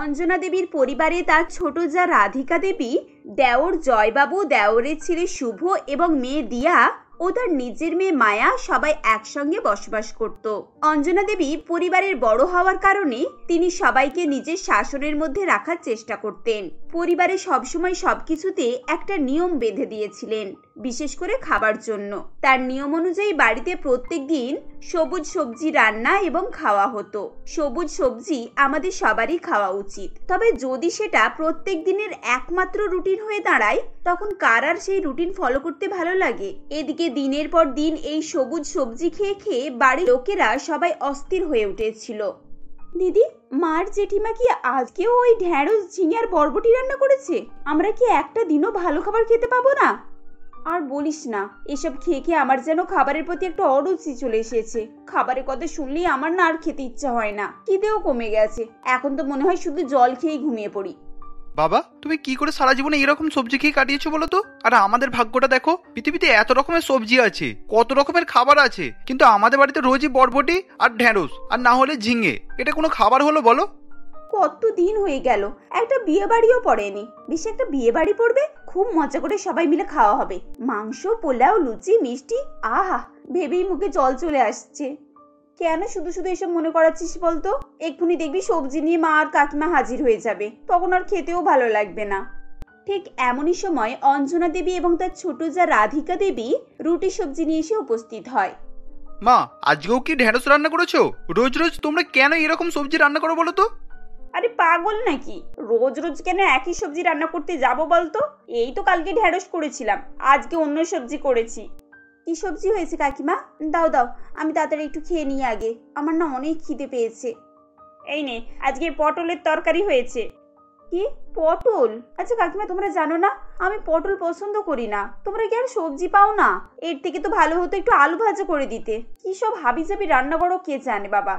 অঞ্জনা দেবীর পরিবারে তার ছোট যা রাধিকা দেবী, দেওর জয়বাবু, দেওরের ছেলে শুভ এবং মেয়ে দিয়া ও তার নিজের মেয়ে মায়া সবাই একসঙ্গে বসবাস করত। অঞ্জনা দেবী পরিবারের বড় হওয়ার কারণে তিনি সবাইকে নিজের শাসনের মধ্যে রাখার চেষ্টা করতেন। পরিবারে সবসময় সবকিছুতে একটা নিয়ম বেঁধে দিয়েছিলেন, বিশেষ করে খাবার জন্য। তার নিয়ম অনুযায়ী বাড়িতে প্রত্যেক দিন সবুজ সবজি রান্না এবং খাওয়া হতো। সবুজ সবজি আমাদের সবারই খাওয়া উচিত, তবে যদি সেটা প্রত্যেক দিনের একমাত্র রুটিন হয়ে দাঁড়ায় তখন কার আর সেই রুটিন ফলো করতে ভালো লাগে? এদিকে দিনের পর দিন এই সবুজ সবজি খেয়ে খেয়ে বাড়ির লোকেরা সবাই অস্থির হয়ে উঠেছিল। দিদি, মার জেঠিমা কি আজকেও ওই ঢেঁড়স, ঝিঙে আর বরবটি রান্না করেছে? আমরা কি একটা দিনও ভালো খাবার খেতে পাবো না? আর বলিস না, এসব খেয়ে খেয়ে আমার যেন খাবারের প্রতি একটা অরুচি চলে এসেছে। খাবারের কথা শুনলেই আমার না আর খেতে ইচ্ছা হয় না। খিদেও কমে গেছে, এখন তো মনে হয় শুধু জল খেয়েই ঘুমিয়ে পড়ি। বাবা, তুমি কি করে সারা জীবনে এরকম সবজি খেয়ে কাটিয়েছো বলো তো? আর আমাদের ভাগ্যটা দেখো, পৃথিবীতে এত রকমের সবজি আছে, কত রকমের খাবার আছে, কিন্তু আমাদের বাড়িতে রোজই বরবটি আর ঢেঁড়স আর না হলে ঝিঙে। এটা কোনো খাবার হলো বলো? কত দিন হয়ে গেল একটা বিয়ে বাড়িও পড়েনি। বেশি একটা বিয়ে বাড়ি পড়বে, খুব মজা করে সবাই মিলে খাওয়া হবে। মাংস, পোলাও, লুচি, মিষ্টি, আহা, ভেবেই মুখে জল চলে আসছে। কেন শুধু শুধু এসব মনে করাচ্ছিস বলতো? এক্ষুনি দেখবি সবজি নিয়ে মা আর কাকিমা হাজির হয়ে যাবে, তখন আর খেতেও ভালো লাগবে না। ঠিক এমনই সময় অঞ্জনা দেবী এবং তার ছোট যা রাধিকা দেবী রুটি সবজি নিয়ে এসে উপস্থিত হয়। মা, আজকেও কি ঢেঁড়স রান্না করেছো? রোজ রোজ তোমরা কেন এরকম সবজি রান্না করো বলো তো? আরে পাগল নাকি, রোজ রোজ কেন একই সবজি রান্না করতে যাবো বলতো? এই তো কালকে ঢেঁড়স করেছিলাম, আজকে অন্য সবজি করেছি। কি সবজি হয়েছে কাকিমা? দাও দাও, আমি তাড়াতাড়ি একটু খেয়ে নিই আগে, আমার না অনেক খিদে পেয়েছে। এই নে, আজকে পটলের তরকারি হয়েছে। কি, পটল? আচ্ছা কাকিমা, তোমরা জানো না আমি পটল পছন্দ করি না। তোমরা কি আর সবজি পাও না? এর থেকে তো ভালো হতো একটু আলু ভাজা করে দিতে। কি সব হাবিজাবি রান্না করো কে জানে বাবা।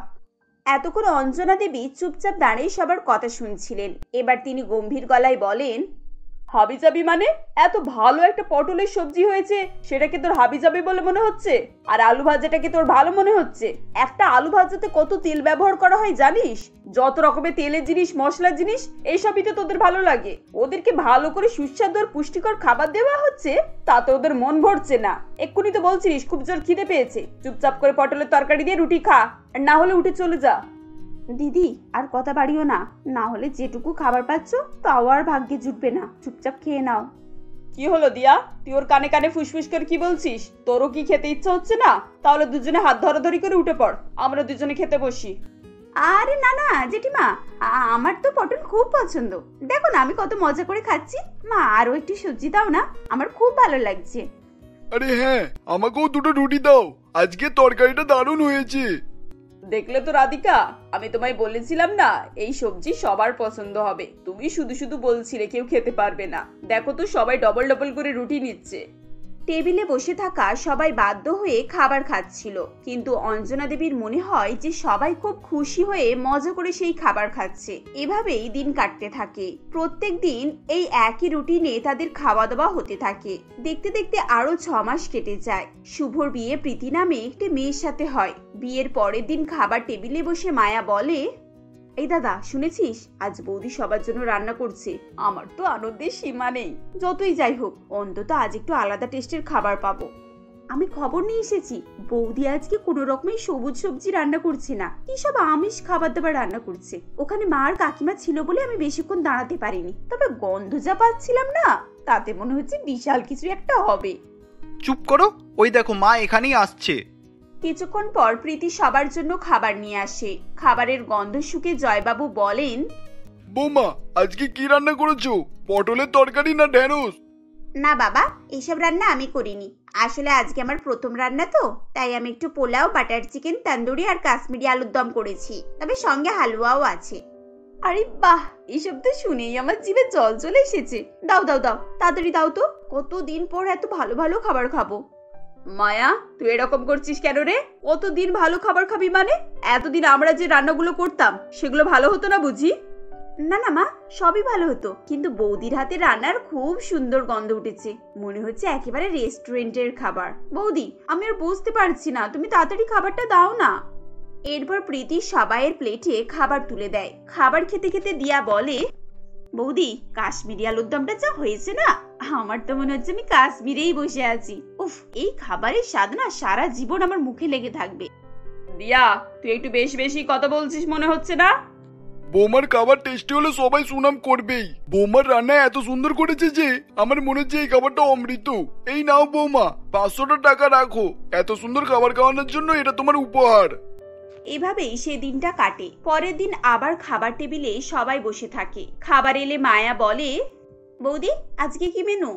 এতক্ষণ অঞ্জনা দেবী চুপচাপ দাঁড়িয়ে সবার কথা শুনছিলেন। এবার তিনি গম্ভীর গলায় বলেন, হাবিজাবি মানে? এত ভালো একটা পটলের সবজি হয়েছে, সেটাকে তোর হাবিজাবি বলে মনে হচ্ছে? আর আলু ভাজাটাকে তোর ভালো মনে হচ্ছে? একটা আলু ভাজাতে কত তেল ব্যবহার করা হয় জানিস? যত রকমের তেলের জিনিস, মশলার জিনিস, এইসবই তো তোদের ভালো লাগে। ওদেরকে ভালো করে সুস্বাদু আর পুষ্টিকর খাবার দেওয়া হচ্ছে, তাতে ওদের মন ভরছে না। এক্ষুনি তো বলছিস খুব জোর খিদে পেয়েছে। চুপচাপ করে পটলের তরকারি দিয়ে রুটি খা, আর না হলে উঠে চলে যা। দিদি, আর কথা বাড়িও না, না হলে যেটুকু খাবার পাচ্ছ তাও আর ভাগ্যে জুটবে না। চুপচাপ খেয়ে নাও। কি হলো দিয়া, তুই ওর কানে কানে ফুসফুস করে কি বলছিস? তোরও কি খেতে ইচ্ছা হচ্ছে না? তাহলে দুজনে হাত ধরাধরি করে উঠে পড়, আমরা দুজনে খেতে বসি। আরে না না জেঠিমা, আমার তো পটল খুব পছন্দ। দেখো না আমি কত মজা করে খাচ্ছি। মা, আরো একটু সবজি দাও না, আমার খুব ভালো লাগছে। আরে হ্যাঁ, আমাকেও দুটো রুটি দাও, আজকে তরকারিটা দারুণ হয়েছে। দেখলে তো রাধিকা, আমি তোমায় বলেছিলাম না এই সবজি সবার পছন্দ হবে। তুমি শুধু শুধু বলছিলে কেউ খেতে পারবে না। দেখো তো সবাই ডবল ডবল করে রুটি নিচ্ছে। টেবিলে বসে থাকা সবাই বাধ্য হয়ে খাবার খাচ্ছিল, কিন্তু অঞ্জনা দেবীর মনে হয় যে সবাই খুব খুশি হয়ে মজা করে সেই খাবার খাচ্ছে। এভাবেই দিন কাটতে থাকে। প্রত্যেক দিন এই একই রুটিনে তাদের খাওয়া দাওয়া হতে থাকে। দেখতে দেখতে আরো 6 মাস কেটে যায়। শুভর বিয়ে প্রীতি নামে একটি মেয়ের সাথে হয়। বিয়ের পরের দিন খাবার টেবিলে বসে মায়া বলে, এই দাদা শুনেছিস, আজ বৌদি সবার জন্য রান্না করছে। আমার তো আনন্দের সীমা নেই। যতই যাই হোক, অন্তত আজ একটু আলাদা টেস্টের খাবার পাবো। আমি খবর নিয়ে এসেছি, বৌদি আজকে কোনো রকমের সবুজ সবজি রান্না করছে না, কি সব আমিষ খাবার দাবার রান্না করছে। ওখানে মা আর কাকিমা ছিল বলে আমি বেশিক্ষণ দাঁড়াতে পারিনি, তবে গন্ধ যা পাচ্ছিলাম না, তাতে মনে হচ্ছে বিশাল কিছু একটা হবে। চুপ করো, ওই দেখো মা এখানেই আসছে। কিছুক্ষণ পর প্রীতি সবার জন্য খাবার নিয়ে আসে। খাবারের গন্ধ শুকে জয়বাবু বলেন, বৌমা, আজকে কি রান্না করেছো? পটলের তরকারি না ঢেঁড়স? না বাবা, এসব রান্না আমি করিনি। আসলে আজকে আমার প্রথম রান্না তো, তাই আমি একটু পোলাও, বাটার চিকেন, তন্দুরি আর কাশ্মীরি আলুর দম করেছি, তবে সঙ্গে হালুয়াও আছে। আরে বাহ, এসব তো শুনেই আমার জিভে জল চলে এসেছে। দাও দাও দাও, তাড়াতাড়ি দাও তো, কতদিন পর এত ভালো ভালো খাবার খাবো। মায়া, তুই এরকম করছিস কেন রে? কতদিন ভালো খাবার খাবি মানে? এতদিন আমরা যে রান্নাগুলো করতাম সেগুলো ভালো হতো না বুঝি? না না মা, সবই ভালো হতো, কিন্তু বৌদির হাতে রান্নার খুব সুন্দর গন্ধ উঠেছে। মনে হচ্ছে একেবারে রেস্টুরেন্টের খাবার। বৌদি, আমি আর বুঝতে পারছি না, তুমি তাড়াতাড়ি খাবারটা দাও না। এরপর প্রীতি সবাইয়ের প্লেটে খাবার তুলে দেয়। খাবার খেতে খেতে দিয়া বলে, বৌদি কাশ্মীরি আলুর দমটা যা হয়েছে না, আমার তো মনে হচ্ছে আমি কাশ্মীরেই বসে আছি। উফ, এই খাবারের স্বাদ না সারা জীবন আমার মুখে লেগে থাকবে। দিয়া, তুই একটু বেশি বেশি কথা বলছিস মনে হচ্ছে না? বৌমার খাবার টেস্টি হলে সবাই সুনাম করবেই। বৌমার রান্না এত সুন্দর করেছে যে আমার মনে হচ্ছে এই খাবারটা অমৃত। এই নাও বৌমা, 500 টাকা রাখো, এত সুন্দর খাবার খাওয়ানোর জন্য এটা তোমার উপহার। এভাবেই সে দিনটা কাটে। পরের দিন আবার খাবার টেবিলে সবাই বসে থাকে। খাবার এলে মায়া বলে, বৌদি আজকে কি মেনু?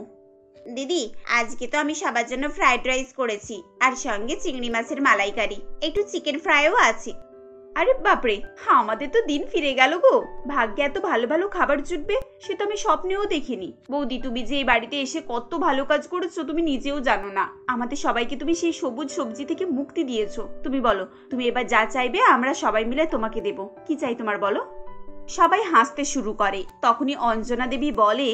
দিদি আজকে তো আমি সবার জন্য ফ্রাইড রাইস করেছি, আর সঙ্গে চিংড়ি মাছের মালাইকারি, একটু চিকেন ফ্রাইও আছে। আরে বাপরে, আমাদের তো দিন ফিরে গেল গো। ভাগ্যে এত ভালো ভালো খাবার জুটবে সে তো আমি স্বপ্নেও দেখিনি। বৌদি তুমি যে এই বাড়িতে এসে কত ভালো কাজ করেছো তুমি নিজেও জানো না। আমাদের সবাইকে তুমি সেই সবুজ সবজি থেকে মুক্তি দিয়েছো। তুমি বলো, তুমি এবার যা চাইবে আমরা সবাই মিলে তোমাকে দেব। কি চাই তোমার বলো? সবাই হাসতে শুরু করে। তখনই অঞ্জনা দেবী বলে,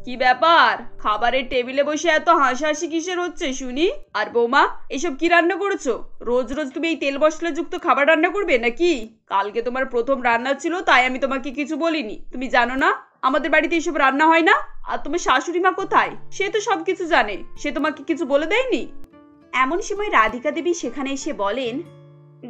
কি ব্যাপার, খাবারের টেবিলে বসে এত হাসাহাসি কিসের হচ্ছে শুনি? আর বৌমা এসব কি রান্না করেছো? রোজ রোজ তুমি এই তেল মশলা যুক্ত খাবার রান্না করবে নাকি? কালকে তোমার প্রথম রান্না ছিল, তাই আমি তোমাকে কিছু বলিনি। তুমি জানো না আমাদের বাড়িতে এসব রান্না হয় না? আর তোমার শাশুড়ি মা কোথায়? সে তো সবকিছু জানে, সে তোমাকে কিছু বলে দেয়নি? এমন সময় রাধিকা দেবী সেখানে এসে বলেন,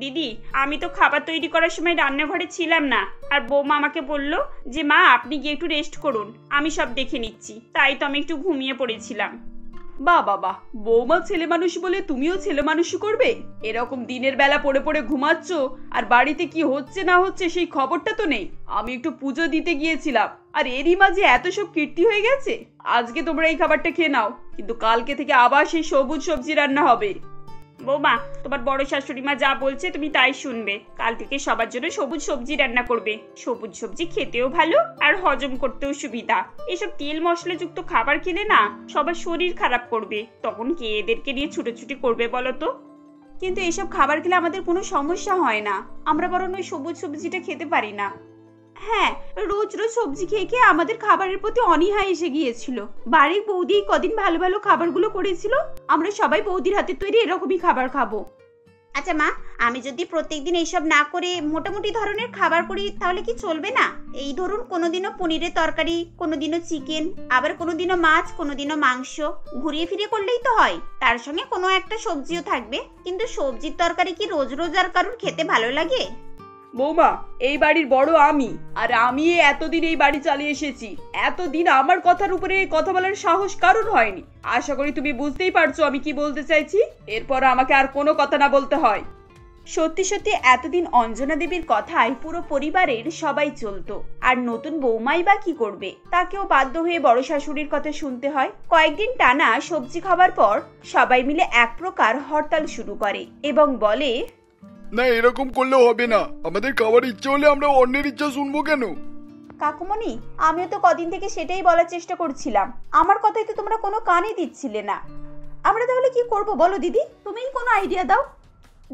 দিদি আমি তো খাবার তৈরি করার সময় রান্নাঘরে ছিলাম না, আর বৌমা আমাকে বলল যে মা আপনি গিয়ে একটু রেস্ট করুন, আমি সব দেখে নিচ্ছি, তাই তো আমি একটু ঘুমিয়ে পড়েছিলাম। বাহ বাবা, বৌমা ছেলে মানুষ বলে তুমিও ছেলে মানুষই করবে? এরকম দিনের বেলা পড়ে পড়ে ঘুমাচ্ছ আর বাড়িতে কি হচ্ছে না হচ্ছে সেই খবরটা তো নেই। আমি একটু পুজো দিতে গিয়েছিলাম, আর এরই মাঝে এত সব কীর্তি হয়ে গেছে। আজকে তোমরা এই খাবারটা খেয়ে নাও, কিন্তু কালকে থেকে আবার সেই সবুজ সবজি রান্না হবে। বৌমা তোমার বড় শাশুড়ি মা যা বলছে তুমি তাই শুনবে। কাল থেকে সবার জন্য সবুজ সবজি রান্না করবে। সবুজ সবজি খেতেও ভালো আর হজম করতেও সুবিধা। এসব তেল মশলা যুক্ত খাবার খেলে না সবার শরীর খারাপ করবে, তখন কে এদেরকে নিয়ে ছুটোছুটি করবে বলো তো? কিন্তু এসব খাবার খেলে আমাদের কোনো সমস্যা হয় না, আমরা বরং ওই সবুজ সবজিটা খেতে পারি না। হ্যাঁ, রোজ রোজ সবজি খেয়ে খেয়ে আমাদের খাবারের প্রতি অনীহা এসে গিয়েছিল। বাড়ির বৌদি কদিন ভালো ভালো খাবারগুলো করেছিল, আমরা সবাই বৌদির হাতে তৈরি এরকমই খাবার খাবো। আচ্ছা মা, আমি যদি প্রত্যেকদিন এইসব না করে মোটামুটি ধরনের খাবার করি তাহলে কি চলবে না? এই ধরুন কোনোদিনও পনিরের তরকারি, কোনোদিনও চিকেন, আবার কোনোদিনও মাছ, কোনোদিনও মাংস, ঘুরিয়ে ফিরিয়ে করলেই তো হয়। তার সঙ্গে কোনো একটা সবজিও থাকবে। কিন্তু সবজির তরকারি কি রোজ রোজ আর কারুর খেতে ভালো লাগে? বৌমা এই বাড়ির বড় আমি, আর আমি এতদিন এই বাড়ি চালিয়ে এসেছি। এতদিন আমার কথার উপরে কথা বলার সাহস কারোর হয়নি। আশা করি তুমি বুঝতেই পারছো আমি কি বলতে চাইছি। এরপর আমাকে আর কোনো কথা না বলতে হয়। সত্যি সত্যি এতদিন অঞ্জনা দেবীর কথায় পুরো পরিবারের সবাই চলতো, আর নতুন বৌমাই বা কি করবে? তাকেও বাধ্য হয়ে বড় শাশুড়ির কথা শুনতে হয়। কয়েকদিন টানা সবজি খাবার পর সবাই মিলে এক প্রকার হরতাল শুরু করে এবং বলে, না এরকম করলে হবে না, আমাদের খাবার ইচ্ছে হলে আমরা অন্যের ইচ্ছা শুনবো কেন? কাকুমণি আমিও তো কদিন থেকে সেটাই বলার চেষ্টা করছিলাম, আমার কথাই তো তোমরা কোনো কানই দিচ্ছিলে না। আমরা তাহলে কি করব বলো দিদি, তুমিই কোনো আইডিয়া দাও।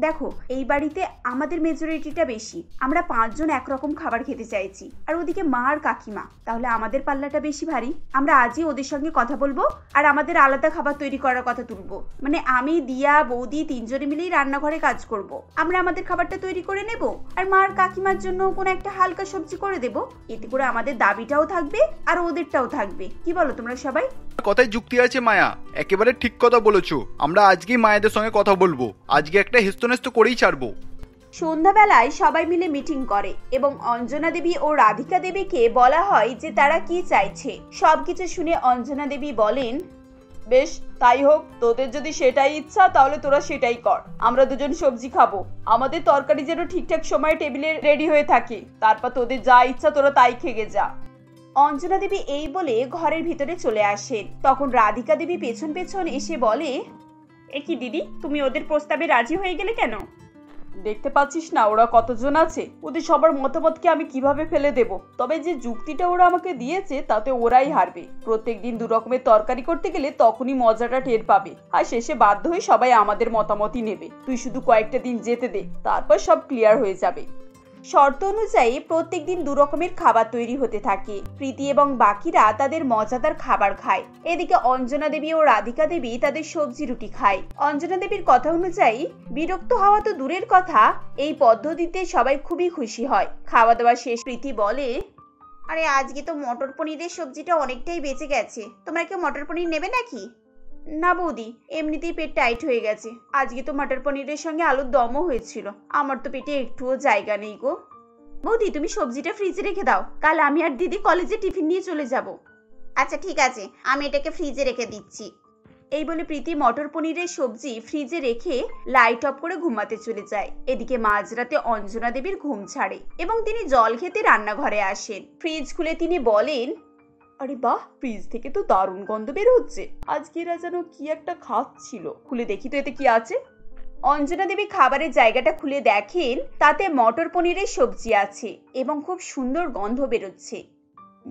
দেখো এই বাড়িতে আমাদের মেজরিটিটা বেশি, আমরা 5 জন একরকম খাবার খেতে চাইছি, আর ওদিকে মা আর কাকিমা, তাহলে আমাদের পাল্লাটা বেশি ভারী। আমরা আজই ওদের সঙ্গে কথা বলবো আর আমাদের আলাদা খাবার তৈরি করার কথা তুলবো। মানে আমি, দিয়া, বৌদি 3 জনে মিলেই রান্নাঘরে কাজ করব। আমরা আমাদের খাবারটা তৈরি করে নেব, আর মা আর কাকিমার জন্য কোনো একটা হালকা সবজি করে দেব। এতে করে আমাদের দাবিটাও থাকবে আর ওদেরটাও থাকবে। কি বলো তোমরা সবাই? কথায় যুক্তি আছে মায়া, একেবারে ঠিক কথা বলেছো। আমরা আজকেই মায়েদের সঙ্গে কথা বলবো, আজকে একটা হেস্তনেস্ত করেই ছাড়বো। সন্ধ্যাবেলায় সবাই মিলে মিটিং করে এবং অঞ্জনা দেবী ও রাধিকা দেবীকে বলা হয় যে তারা কি চাইছে। সবকিছু শুনে অঞ্জনা দেবী বলেন, বেশ তাই হোক, তোদের যদি সেটাই ইচ্ছা তাহলে তোরা সেটাই কর। আমরা দুজন সবজি খাবো, আমাদের তরকারি যেন ঠিকঠাক সময়ে টেবিলে রেডি হয়ে থাকে। তারপর তোদের যা ইচ্ছা তোরা তাই খেয়ে যা। অঞ্জনা দেবী এই বলে ঘরের ভিতরে চলে আসেন। তখন রাধিকা দেবী পেছন পেছন এসে বলে, এ কি দিদি, তুমি ওদের প্রস্তাবে রাজি হয়ে গেলে কেন? দেখতে পাচ্ছিস না ওরা কতজন আছে, ওদের সবার মতামতকে আমি কিভাবে ফেলে দেব? তবে যে যুক্তিটা ওরা আমাকে দিয়েছে তাতে ওরাই হারবে। প্রত্যেকদিন 2 রকমের তরকারি করতে গেলে তখনই মজাটা টের পাবে, আর শেষে বাধ্য হয়ে সবাই আমাদের মতামতই নেবে। তুই শুধু কয়েকটা দিন যেতে দে, তারপর সব ক্লিয়ার হয়ে যাবে। শর্ত অনুযায়ী প্রত্যেকদিন 2 রকমের খাবার তৈরি হতে থাকে। প্রীতি এবং বাকিরা তাদের মজাদার খাবার খায়। এদিকে অঞ্জনা দেবী ও রাধিকা দেবী তাদের সবজি রুটি খায়। অঞ্জনা দেবীর কথা অনুযায়ী বিরক্ত হওয়া তো দূরের কথা, এই পদ্ধতিতে সবাই খুবই খুশি হয়। খাওয়া দাওয়া শেষ প্রীতি বলে, আরে আজকে তো মটর পনিরের সবজিটা অনেকটাই বেঁচে গেছে, তোমরা কেউ মটর পনির নেবে নাকি? না বৌদি, এমনিতেই পেট টাইট হয়ে গেছে। আজকে তো মটর পনিরের সঙ্গে আলুর দমও হয়েছিল, আমার তো পেটে একটুও জায়গা নেই গো। বৌদি তুমি সবজিটা ফ্রিজে রেখে দাও, কাল আমি আর দিদি কলেজে টিফিন নিয়ে চলে যাব। আচ্ছা ঠিক আছে, আমি এটাকে ফ্রিজে রেখে দিচ্ছি। এই বলে প্রীতি মটর পনিরের সবজি ফ্রিজে রেখে লাইট অফ করে ঘুমাতে চলে যায়। এদিকে মাঝরাতে অঞ্জনা দেবীর ঘুম ছাড়ে এবং তিনি জল খেতে রান্নাঘরে আসেন। ফ্রিজ খুলে তিনি বলেন, আরে বাহ, ফ্রিজ থেকে তো দারুণ গন্ধ বের হচ্ছে। আজকে এরা যেন কি একটা খাচ্ছিল, খুলে দেখি তো এতে কি আছে। অঞ্জনা দেবী খাবারের জায়গাটা খুলে দেখেন তাতে মটর পনিরের সবজি আছে এবং খুব সুন্দর গন্ধ বেরোচ্ছে।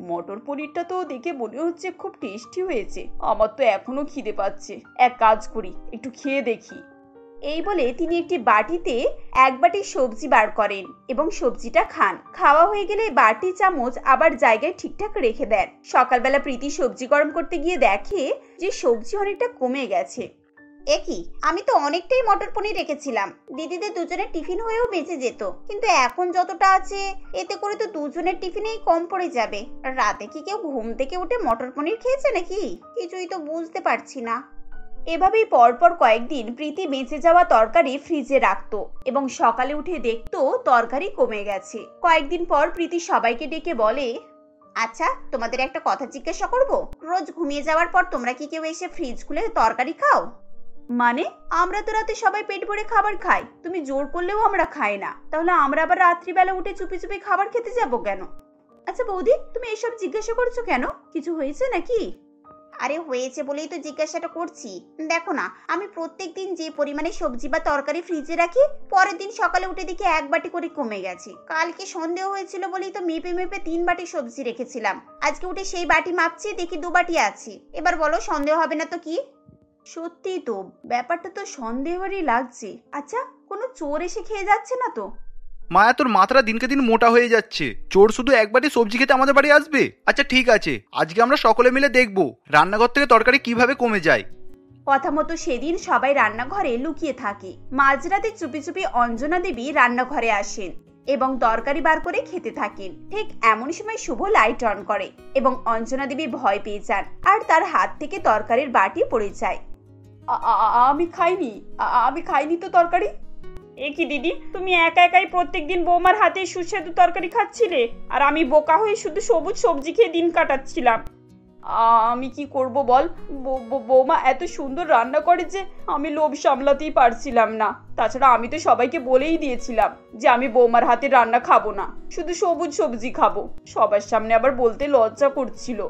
মটর পনিরটা তো দেখে মনে হচ্ছে খুব টেস্টি হয়েছে, আমার তো এখনো খিদে পাচ্ছে, এক কাজ করি একটু খেয়ে দেখি। এই বলে তিনি একটি বাটিতে 1 বাটি সবজি বার করেন এবং সবজিটা খান। খাওয়া হয়ে গেলে বাটি চামচ আবার জায়গায় ঠিকঠাক রেখে দেন। সকালবেলা প্রীতি সবজি গরম করতে গিয়ে দেখে যে সবজি অনেকটা কমে গেছে। একই, আমি তো অনেকটাই মটর পনির রেখেছিলাম, দিদিদের দুজনের টিফিন হয়েও বেঁচে যেত, কিন্তু এখন যতটা আছে এতে করে তো দুজনের টিফিনেই কম পড়ে যাবে। রাতে কি কেউ ঘুম থেকে উঠে মটর পনির খেয়েছে নাকি? কিছুই তো বুঝতে পারছি না। এভাবেই পরপর কয়েকদিন প্রীতি বেঁচে যাওয়া তরকারি ফ্রিজে রাখতো এবং সকালে উঠে দেখতো তরকারি কমে গেছে। কয়েকদিন পর প্রীতি সবাইকে ডেকে বলে, আচ্ছা তোমাদের একটা কথা জিজ্ঞাসা করব, রোজ ঘুমিয়ে যাওয়ার পর তোমরা কি কেউ এসে ফ্রিজ খুলে তরকারি খাও? মানে আমরা তো রাতে সবাই পেট ভরে খাবার খাই, তুমি জোর করলেও আমরা খাই না, তাহলে আমরা আবার রাত্রিবেলা উঠে চুপি চুপি খাবার খেতে যাবো কেন? আচ্ছা বৌদি, তুমি এসব জিজ্ঞাসা করছো কেন? কিছু হয়েছে নাকি? আরে হয়েছে বলেই তো জিজ্ঞাসাটা করছি। দেখো না, আমি প্রত্যেকদিন যে পরিমাণে সবজি বা তরকারি ফ্রিজে রাখি, পরের দিন সকালে উঠে দেখি 1 বাটি করে কমে গেছে। কালকে সন্দেহ হয়েছিল বলেই তো মেপে মেপে 3 বাটি সবজি রেখেছিলাম, আজকে উঠে সেই বাটি মাপছি, দেখি 2 বাটি আছে। এবার বলো সন্দেহ হবে না তো কি? সত্যি তো, ব্যাপারটা তো সন্দেহেরই লাগছে। আচ্ছা, কোনো চোর এসে খেয়ে যাচ্ছে না তো? মায়া, তোর মাথাটা দিনকে দিন মোটা হয়ে যাচ্ছে। চোর শুধু একবারই সবজি খেতে আমাদের বাড়ি আসবে? আচ্ছা ঠিক আছে, আজকে আমরা সকলে মিলে দেখবো রান্নাঘর থেকে তরকারি কিভাবে কমে যায়। কথা মতো সেদিন সবাই রান্নাঘরে লুকিয়ে থাকে। মাঝরাতে চুপি চুপি অঞ্জনা দেবী রান্নাঘরে আসেন এবং তরকারি বার করে খেতে থাকেন। ঠিক এমন সময় শুভ লাইট অন করে এবং অঞ্জনা দেবী ভয় পেয়ে যান আর তার হাত থেকে তরকারির বাটি পড়ে যায়। আমি খাইনি তো তরকারি। এ কি দিদি, তুমি একা একাই প্রত্যেকদিন বৌমার হাতে সুস্বাদু তরকারি খাচ্ছিলে আর আমি বোকা হয়ে শুধু সবুজ সবজি খেয়ে দিন কাটাচ্ছিলাম। আমি কি করব বল, বৌমা এত সুন্দর রান্না করে যে আমি লোভ সামলাতেই পারছিলাম না। তাছাড়া আমি তো সবাইকে বলেই দিয়েছিলাম যে আমি বৌমার হাতে রান্না খাবো না, শুধু সবুজ সবজি খাবো। সবার সামনে আবার বলতে লজ্জা করছিল।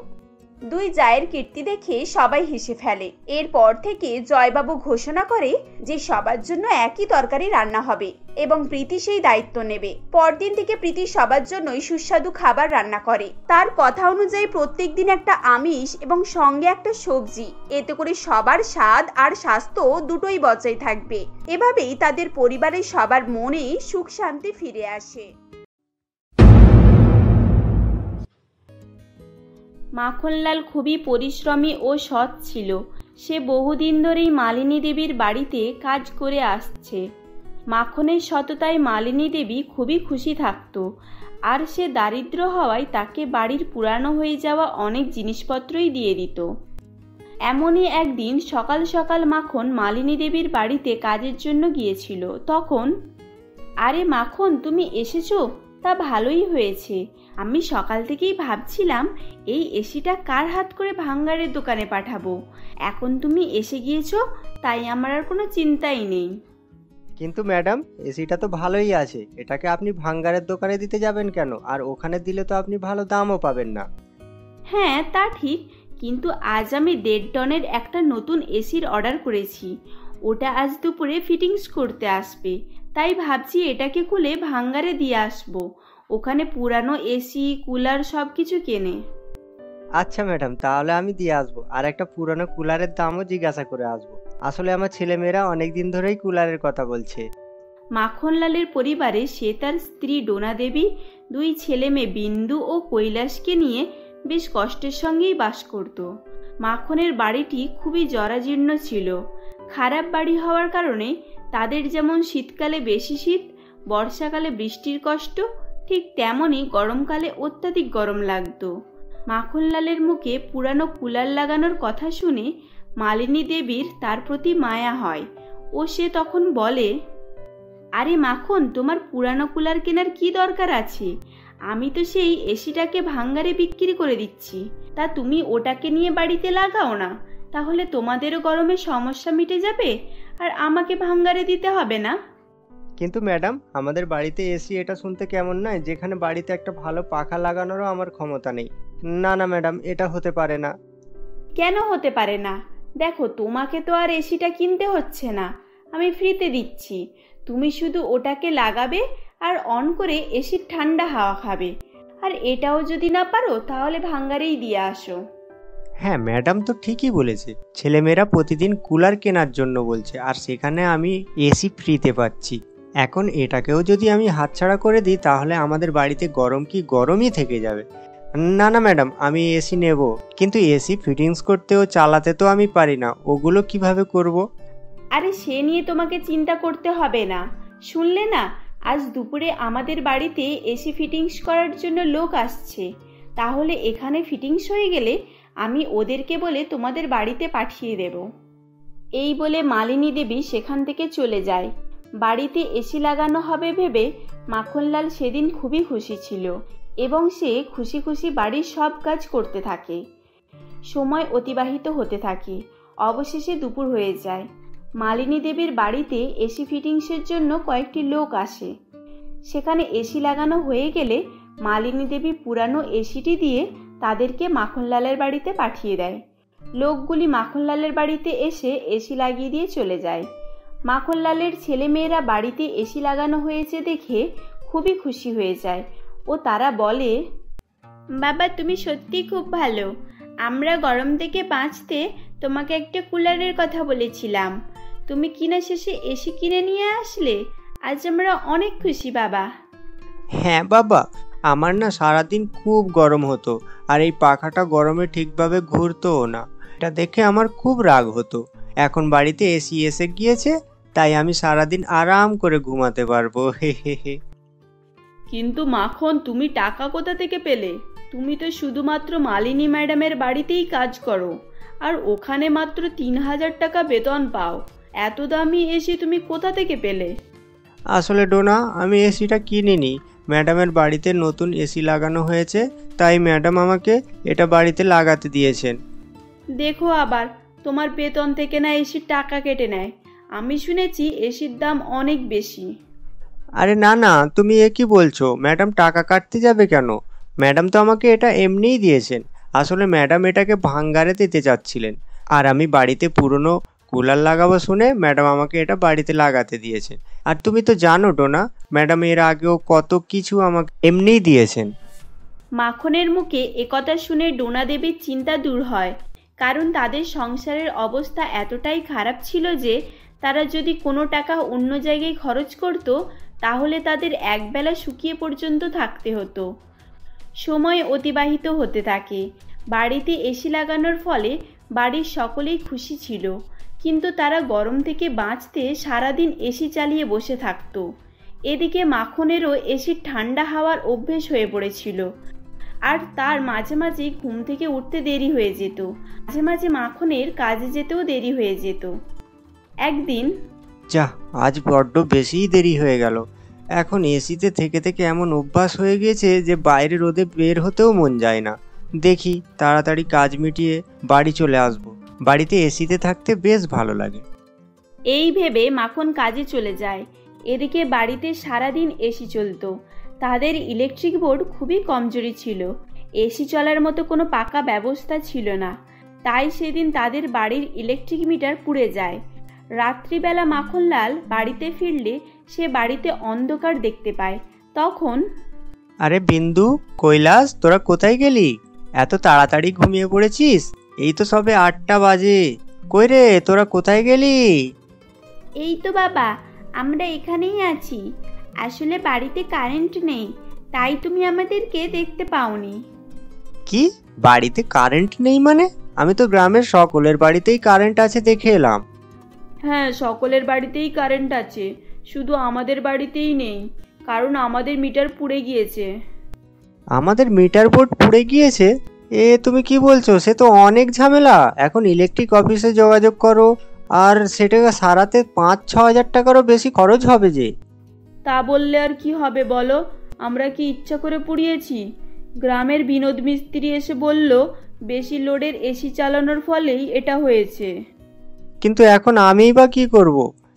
2 জায়ের কীর্তি দেখে সবাই হেসে ফেলে। এরপর থেকে জয়বাবু ঘোষণা করে যে সবার জন্য একই তরকারি রান্না হবে এবং প্রীতি সেই দায়িত্ব নেবে। পরদিন থেকে প্রীতি সবার জন্যই সুস্বাদু খাবার রান্না করে। তার কথা অনুযায়ী প্রত্যেকদিন একটা আমিষ এবং সঙ্গে একটা সবজি, এতে করে সবার স্বাদ আর স্বাস্থ্য দুটোই বজায় থাকবে। এভাবেই তাদের পরিবারের সবার মনে সুখ শান্তি ফিরে আসে। মাখনলাল খুবই পরিশ্রমী ও সৎ ছিল। সে বহুদিন ধরেই মালিনী দেবীর বাড়িতে কাজ করে আসছে। মাখনের সততায় মালিনী দেবী খুবই খুশি থাকত আর সে দারিদ্র হওয়ায় তাকে বাড়ির পুরানো হয়ে যাওয়া অনেক জিনিসপত্রই দিয়ে দিত। এমনই একদিন সকাল সকাল মাখন মালিনী দেবীর বাড়িতে কাজের জন্য গিয়েছিল। তখন, আরে মাখন, তুমি এসেছো? তা ভালোই হয়েছে। আমি সকাল থেকেই ভাবছিলাম এই এসিটা কার হাত করে ভাঙ্গারের দোকানে পাঠাবো। এখন তুমি এসে গিয়েছো, তাই আমার আর কোনো চিন্তাই নেই। কিন্তু ম্যাডাম, এসিটা তো ভালোই আছে, এটাকে আপনি ভাঙ্গারের দোকানে দিতে যাবেন কেন? আর ওখানে দিলে তো আপনি ভালো দামও পাবেন না। হ্যাঁ তা ঠিক, কিন্তু আজ আমি 1.5 টনের একটা নতুন এসির অর্ডার করেছি। ওটা আজ দুপুরে ফিটিংস করতে আসবে, তাই ভাবছি এটাকে খুলে ভাঙ্গারে দিয়ে আসবো। ওখানে পুরানো এসি, কুলার সব কিছু কেনে। আচ্ছা ম্যাডাম, তাহলে আমি দিয়ে আসবো। আর একটা পুরানো কুলারের দামও জিজ্ঞাসা করে আসবো। আসলে আমার ছেলেমেয়েরা অনেকদিন ধরেই কুলারের কথা বলছে। মাখনলালের পরিবারে সে তার স্ত্রী ডোনা দেবী, 2 ছেলে মেয়ে বিন্দু ও কৈলাসকে নিয়ে বেশ কষ্টের সঙ্গেই বাস করত। মাখনের বাড়িটি খুবই জরাজীর্ণ ছিল। খারাপ বাড়ি হওয়ার কারণে তাদের যেমন শীতকালে বেশি শীত, বর্ষাকালে বৃষ্টির কষ্ট, ঠিক তেমনই গরমকালে অত্যাধিক গরম লাগতো। মাখনলালের মুখে পুরানো কুলার লাগানোর কথা শুনে মালিনী দেবীর তার প্রতি মায়া হয় ও সে তখন বলে, আরে মাখন, তোমার পুরানো কুলার কেনার কি দরকার আছে? আমি তো সেই এসিটাকে ভাঙ্গারে বিক্রি করে দিচ্ছি, তা তুমি ওটাকে নিয়ে বাড়িতে লাগাও না, তাহলে তোমাদেরও গরমে সমস্যা মিটে যাবে আর আমাকে ভাঙ্গারে দিতে হবে না। কিন্তু ম্যাডাম, আমাদের বাড়িতে এসি, এটা শুনতে কেমন নয়, যেখানে বাড়িতে একটা ভালো পাখা লাগানোরও আমার ক্ষমতা নেই। না না ম্যাডাম, এটা হতে পারে না। কেন হতে পারে না? দেখো, তোমাকে তো আর এসিটা কিনতে হচ্ছে না, আমি ফ্রিতে দিচ্ছি। তুমি শুধু ওটাকে লাগাবে আর অন করে এসির ঠান্ডা হাওয়া খাবে। আর এটাও যদি না পারো তাহলে ভাঙ্গারেই দিয়ে আসো। হ্যাঁ, ম্যাডাম তো ঠিকই বলেছে। ছেলেমেয়েরা প্রতিদিন কুলার কেনার জন্য বলছে, আর সেখানে আমি এসি ফ্রিতে পাচ্ছি। এখন এটাকেও যদি আমি হাতছাড়া করে দিই তাহলে আমাদের বাড়িতে গরম কি গরমই থেকে যাবে। না না ম্যাডাম, আমি এসি নেব, কিন্তু এসি ফিটিংস করতেও চালাতে তো আমি পারি না, ওগুলো কিভাবে করব? আরে সে নিয়ে তোমাকে চিন্তা করতে হবে না। শুনলে না, আজ দুপুরে আমাদের বাড়িতে এসি ফিটিংস করার জন্য লোক আসছে। তাহলে এখানে ফিটিংস হয়ে গেলে আমি ওদেরকে বলে তোমাদের বাড়িতে পাঠিয়ে দেব। এই বলে মালিনী দেবী সেখান থেকে চলে যায়। বাড়িতে এসি লাগানো হবে ভেবে মাখনলাল সেদিন খুবই খুশি ছিল এবং সে খুশি খুশি বাড়ির সব কাজ করতে থাকে। সময় অতিবাহিত হতে থাকে। অবশেষে দুপুর হয়ে যায়। মালিনী দেবীর বাড়িতে এসি ফিটিংসের জন্য কয়েকটি লোক আসে। সেখানে এসি লাগানো হয়ে গেলে মালিনী দেবী পুরানো এসিটি দিয়ে তাদেরকে মাখনলালের বাড়িতে পাঠিয়ে দেয়। লোকগুলি মাখনলালের বাড়িতে এসে এসি লাগিয়ে দিয়ে চলে যায়। মাখনলালের ছেলেমেয়েরা বাড়িতে এসি লাগানো হয়েছে দেখে খুবই খুশি হয়ে যায় ও তারা বলে, বাবা তুমি সত্যি খুব ভালো। আমরা গরম থেকে বাঁচতে তোমাকে একটা কুলারের কথা বলেছিলাম, তুমি কিনা শেষে এসি কিনে নিয়ে আসলে। আজ আমরা অনেক খুশি বাবা। হ্যাঁ বাবা, আমার না সারাদিন খুব গরম হতো, আর এই পাখাটা গরমে ঠিকভাবে ঘুরতোও না। এটা দেখে আমার খুব রাগ হতো। এখন বাড়িতে এসি এসে গিয়েছে, তাই আমি সারাদিন আরাম করে ঘুমাতে পারবো। হে হে হে। কিন্তু মাখন, তুমি টাকা কোথা থেকে পেলে? তুমি তো শুধুমাত্র মালিনী ম্যাডামের বাড়িতেই কাজ করো, আর ওখানে মাত্র 3000 টাকা বেতন পাও। এত দামি এসি তুমি কোথা থেকে পেলে? আসলে ডোনা, আমি এসিটা কিনিনি। ম্যাডামের বাড়িতে নতুন এসি লাগানো হয়েছে, তাই ম্যাডাম আমাকে এটা বাড়িতে লাগাতে দিয়েছেন। দেখো, আবার তোমার বেতন থেকে না এসির টাকা কেটে নেয়। আমি শুনেছি এসির দাম অনেক বেশি। আরে না না, তুমি এ কি বলছো? ম্যাডাম টাকা কাটতে যাবে কেন? ম্যাডাম তো আমাকে এটা এমনিই দিয়েছেন। আসলে ম্যাডাম এটাকে ভাঙ্গারে দিতে চাচ্ছিলেন, আর আমি বাড়িতে পুরনো কুলার লাগাবো শুনে ম্যাডাম আমাকে এটা বাড়িতে লাগাতে দিয়েছেন। আর তুমি তো জানো ডোনা, ম্যাডাম এর আগেও কত কিছু আমাকে এমনিই দিয়েছেন। মাখনের মুখে একথা শুনে ডোনা দেবীর চিন্তা দূর হয়, কারণ তাদের সংসারের অবস্থা এতটাই খারাপ ছিল যে তারা যদি কোনো টাকা অন্য জায়গায় খরচ করত তাহলে তাদের একবেলা শুকিয়ে পর্যন্ত থাকতে হতো। সময় অতিবাহিত হতে থাকে। বাড়িতে এসি লাগানোর ফলে বাড়ির সকলেই খুশি ছিল, কিন্তু তারা গরম থেকে বাঁচতে সারাদিন এসি চালিয়ে বসে থাকতো। এদিকে মাখনেরও এসির ঠান্ডা হাওয়ার অভ্যেস হয়ে পড়েছিল, আর তার মাঝে মাঝে ঘুম থেকে উঠতে দেরি হয়ে যেত। মাঝে মাঝে মাখনের কাজে যেতেও দেরি হয়ে যেত। একদিন, যা, আজ বড্ড বেশিই দেরি হয়ে গেল। এখন এসিতে থেকে থেকে এমন অভ্যাস হয়ে গিয়েছে যে বাইরে রোদে বের হতেও মন যায় না। দেখি তাড়াতাড়ি কাজ মিটিয়ে বাড়ি চলে আসবো। বাড়িতে এসিতে থাকতে বেশ ভালো লাগে। এই ভেবে মাখন কাজে চলে যায়। এদিকে বাড়িতে সারাদিন এসি চলতো। তাদের ইলেকট্রিক বোর্ড খুবই কমজোরি ছিল। এসি চলার মতো কোনো পাকা ব্যবস্থা ছিল না, তাই সেদিন তাদের বাড়ির ইলেকট্রিক মিটার পুড়ে যায়। রাত্রিবেলা মাখনলাল বাড়িতে ফিরলে সে বাড়িতে অন্ধকার দেখতে পায়। তখন, আরে বিন্দু, কৈলাস, তোরা কোথায় গেলি? এত তাড়াতাড়ি ঘুমিয়ে পড়েছিস? এই তো সবে 8টা বাজে। কই রে, তোরা কোথায় গেলি? এই তো বাবা, আমরা এখানেই আছি। আসলে বাড়িতে কারেন্ট নেই, তাই তুমি আমাদেরকে দেখতে পাওনি। কি, বাড়িতে কারেন্ট নেই মানে? আমি তো গ্রামের সকলের বাড়িতেই কারেন্ট আছে দেখে এলাম। হ্যাঁ, সকলের বাড়িতেই কারেন্ট আছে, শুধু আমাদের বাড়িতেই নেই, কারণ আমাদের মিটার পুড়ে গিয়েছে। আমাদের মিটার বোর্ড পুড়ে গিয়েছে? তুমি কি বলছো? সে তো অনেক ঝামেলা। এখন ইলেকট্রিক অফিসে যোগাযোগ করো, আর সেটাকে সারাতে 5-6 হাজার টাকারও বেশি খরচ হবে যে। তা বললে আর কি হবে বলো? আমরা কি ইচ্ছা করে পুড়িয়েছি? গ্রামের বিনোদ মিস্ত্রি এসে বলল বেশি লোডের এসি চালানোর ফলেই এটা হয়েছে। কিন্তু এখন আমিই বা কি করব?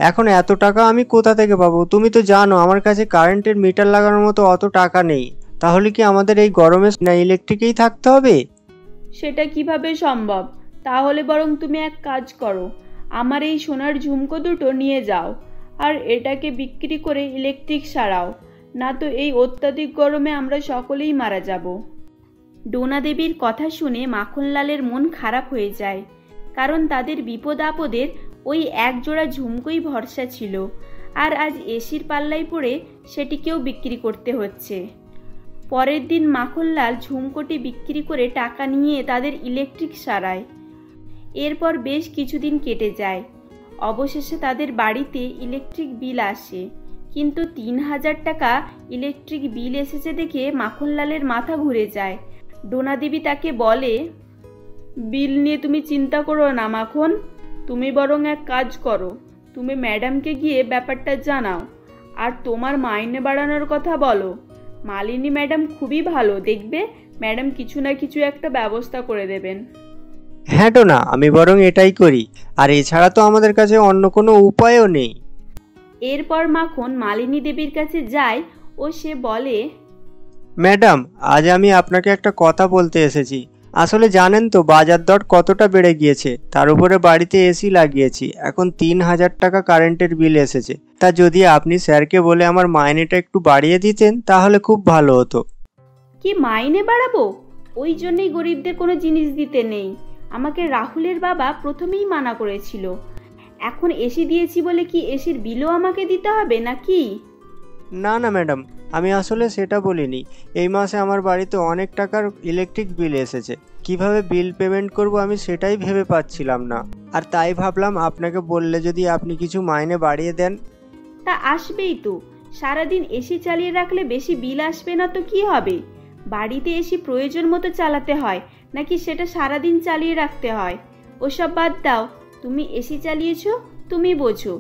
এখন এত টাকা আমি কোথা থেকে পাবো? তুমি তো জানো আমার কাছে কারেন্টের মিটার লাগানোর মতো অত টাকা নেই। তাহলে কি আমাদের এই গরমে না ইলেকট্রিকেই থাকতে হবে? সেটা কিভাবে সম্ভব? তাহলে বরং তুমি এক কাজ করো, আমার এই সোনার ঝুমকো দুটো নিয়ে যাও, আর এটাকে বিক্রি করে ইলেকট্রিক সারাও, না তো এই অত্যাধিক গরমে আমরা সকলেই মারা যাব। ডোনা দেবীর কথা শুনে মাখনলালের মন খারাপ হয়ে যায়, কারণ তাদের বিপদ আপদের ওই এক জোড়া ঝুমকোই ভরসা ছিল, আর আজ এসির পাল্লায় পড়ে সেটিকেও বিক্রি করতে হচ্ছে। পরের দিন মাখনলাল ঝুমকোটি বিক্রি করে টাকা নিয়ে তাদের ইলেকট্রিক সারায়। এরপর বেশ কিছুদিন কেটে যায়। অবশেষে তাদের বাড়িতে ইলেকট্রিক বিল আসে, কিন্তু 3,000 টাকা ইলেকট্রিক বিল এসেছে দেখে মাখনলালের মাথা ঘুরে যায়। ডোনা দেবী তাকে বলে, বিল নিয়ে তুমি চিন্তা করো না মাখন, তুমি বরং এক কাজ করো, তুমি ম্যাডামকে গিয়ে ব্যাপারটা জানাও, আর তোমার মাইনে বাড়ানোর কথা বলো। মালিনী ম্যাডাম খুবই ভালো, দেখবে ম্যাডাম কিছু না কিছু একটা ব্যবস্থা করে দেবেন। হ্যাঁ ডোনা, আমি বরং এটাই করি। আর এছাড়া তো আমাদের কাছে অন্য কোনো উপায়ও নেই। এরপর মাখন মালিনী দেবীর কাছে যায় ও সে বলে, ম্যাডাম, আজ আমি আপনাকে একটা কথা বলতে এসেছি। আসলে জানেন তো বাজার দর কতটা বেড়ে গিয়েছে, তার উপরে বাড়িতে এসি লাগিয়েছি, এখন 3,000 টাকা কারেন্টের বিল এসেছে। তা যদি আপনি স্যারকে বলে আমার মাইনেটা একটু বাড়িয়ে দিতেন তাহলে খুব ভালো হতো। কি মাইনে বাড়াবো? ওই জন্যই গরিবদের কোনো জিনিস দিতে নেই। আমাকে রাহুলের বাবা প্রথমেই মানা করেছিল। এখন এসি দিয়েছি বলে কি এসির বিলও আমাকে দিতে হবে নাকি? না না ম্যাডাম, আমি আসলে সেটা বলিনি। এই মাসে আমার বাড়িতে অনেক টাকার ইলেকট্রিক বিল এসেছে, কিভাবে বিল পেমেন্ট করব আমি সেটাই ভেবে পাচ্ছিলাম না। আর তাই ভাবলাম আপনাকে বললে যদি আপনি কিছু মাইনে বাড়িয়ে দেন। তা আসবেই তো, সারাদিন এসি চালিয়ে রাখলে বেশি বিল আসবে না তো কি হবে? বাড়িতে এসি প্রয়োজন মতো চালাতে হয় নাকি সেটা সারাদিন চালিয়ে রাখতে হয়? ওসব বাদ দাও, তুমি এসি চালিয়েছো, তুমি বোঝো।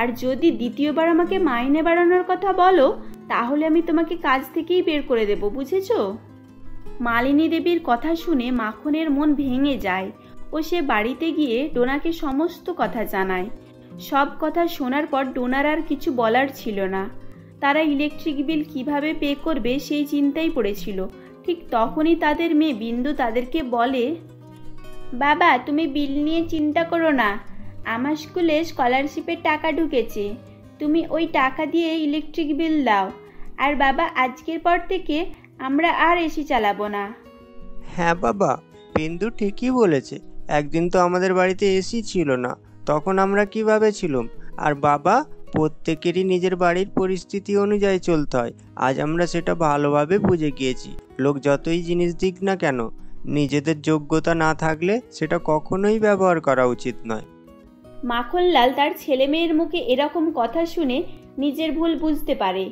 আর যদি দ্বিতীয়বার আমাকে মাইনে বাড়ানোর কথা বলো তাহলে আমি তোমাকে কাজ থেকেই বের করে দেব, বুঝেছো? মালিনী দেবীর কথা শুনে মাখনের মন ভেঙে যায় ও সে বাড়িতে গিয়ে ডোনাকে সমস্ত কথা জানায়। সব কথা শোনার পর ডোনার আর কিছু বলার ছিল না। তারা ইলেকট্রিক বিল কিভাবে পে করবে সেই চিন্তাই পড়েছিল। ঠিক তখনই তাদের মেয়ে বিন্দু তাদেরকে বলে, বাবা তুমি বিল নিয়ে চিন্তা করো না, আমার স্কুলে স্কলারশিপের টাকা ঢুকেছে, তুমি ওই টাকা দিয়ে ইলেকট্রিক বিল দাও। আর বাবা আজকের পর থেকে আমরা আর এসি চালাবো না। হ্যাঁ বাবা, বিন্দু ঠিকই বলেছে। একদিন তো আমাদের বাড়িতে এসি ছিল না, তখন আমরা কিভাবে ছিলাম। আর বাবা, প্রত্যেকেরই নিজের বাড়ির পরিস্থিতি অনুযায়ী চলতে হয়। আজ আমরা সেটা ভালোভাবে বুঝে গিয়েছি। লোক যতই জিনিস দিক না কেন, নিজেদের যোগ্যতা না থাকলে সেটা কখনোই ব্যবহার করা উচিত নয়। মাখনলাল তার ছেলে মেয়ের মুখে এরকম কথা শুনে নিজের ভুল বুঝতে পারে।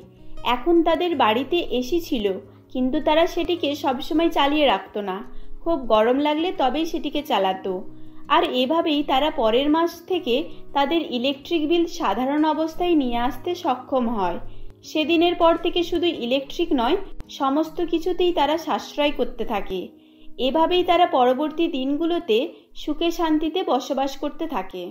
এখন তাদের বাড়িতে এসি ছিল, কিন্তু তারা সেটিকে সবসময় চালিয়ে রাখতো না। খুব গরম লাগলে তবেই সেটিকে চালাতো। আর এভাবেই তারা পরের মাস থেকে তাদের ইলেকট্রিক বিল সাধারণ অবস্থায় নিয়ে আসতে সক্ষম হয়। সেদিনের পর থেকে শুধু ইলেকট্রিক নয়, সমস্ত কিছুতেই তারা সাশ্রয় করতে থাকে। এভাবেই তারা পরবর্তী দিনগুলোতে সুখে শান্তিতে বসবাস করতে থাকে।